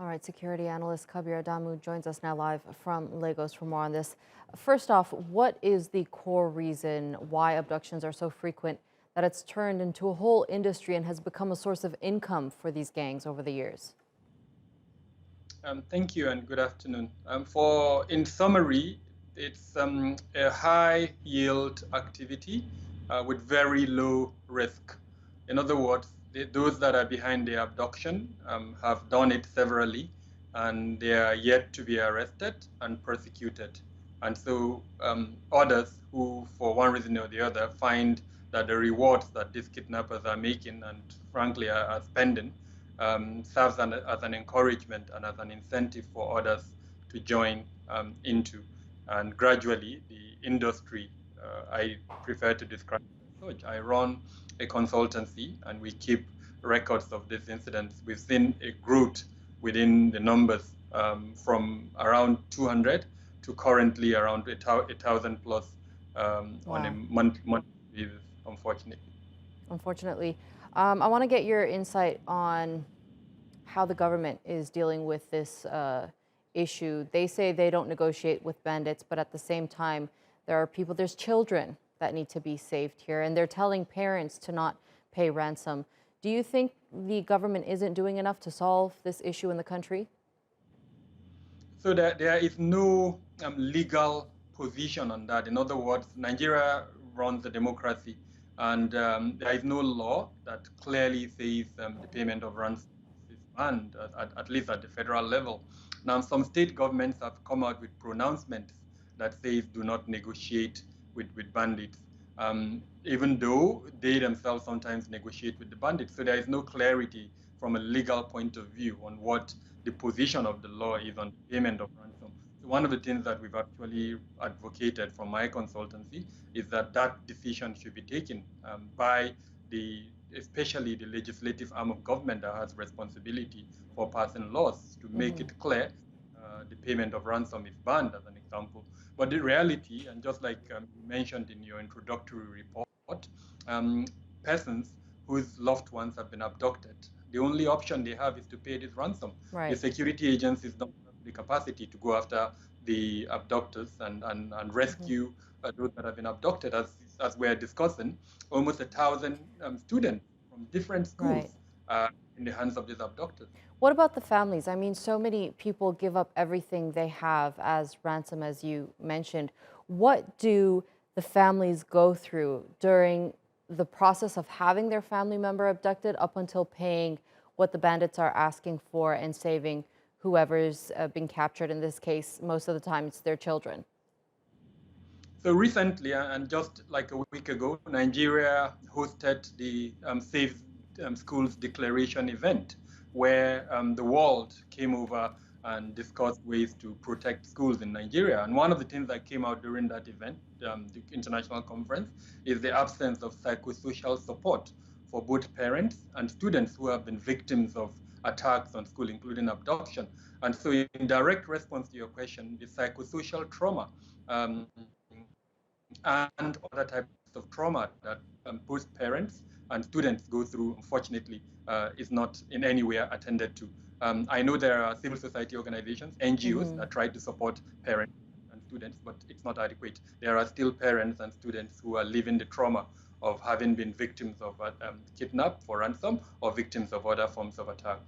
All right, security analyst Kabir Adamu joins us now live from Lagos for more on this. First off, what is the core reason why abductions are so frequent that it's turned into a whole industry and has become a source of income for these gangs over the years? Thank you and good afternoon. In summary, it's a high yield activity with very low risk. In other words, those that are behind the abduction have done it severally and they are yet to be arrested and persecuted. And so others who, for one reason or the other, find that the rewards that these kidnappers are making and frankly are spending serves as an encouragement and as an incentive for others to join into. And gradually, the industry, I prefer to describe it as such. I run a consultancy and we keep records of these incidents. We've seen a growth within the numbers from around 200 to currently around 1,000 plus on a Wow. month basis, unfortunately. Unfortunately, I want to get your insight on how the government is dealing with this issue. They say they don't negotiate with bandits, but at the same time, there's children that need to be saved here, and they're telling parents to not pay ransom. Do you think the government isn't doing enough to solve this issue in the country? So there is no legal position on that. In other words, Nigeria runs a democracy, and there is no law that clearly says the payment of ransom is banned, at least at the federal level. Now, some state governments have come out with pronouncements that says do not negotiate with bandits, even though they themselves sometimes negotiate with the bandits. So there is no clarity from a legal point of view on what the position of the law is on payment of ransom. So one of the things that we've actually advocated from my consultancy is that that decision should be taken by especially the legislative arm of government that has responsibility for passing laws to make it clear the payment of ransom is banned, as an example. But the reality, and just like you mentioned in your introductory report, um, persons whose loved ones have been abducted, the only option they have is to pay this ransom. The Right. security agencies don't have the capacity to go after the abductors and rescue those that have been abducted. As we're discussing, almost 1,000 students from different Right. schools in the hands of these abductors. What about the families? I mean, so many people give up everything they have as ransom, as you mentioned. What do the families go through during the process of having their family member abducted up until paying what the bandits are asking for and saving whoever's been captured? In this case, most of the time, it's their children. So recently, and just like a week ago, Nigeria hosted the Safe Schools Declaration event, where the world came over and discussed ways to protect schools in Nigeria. And one of the things that came out during that event, the international conference, is the absence of psychosocial support for both parents and students who have been victims of attacks on school, including abduction. And so in direct response to your question, the psychosocial trauma and other types of trauma that both parents and students go through, unfortunately, is not in any way attended to. I know there are civil society organizations, NGOs, that try to support parents and students, but it's not adequate. There are still parents and students who are living the trauma of having been victims of kidnap for ransom or victims of other forms of attack.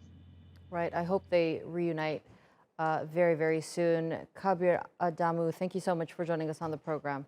Right. I hope they reunite very, very soon. Kabir Adamu, thank you so much for joining us on the program.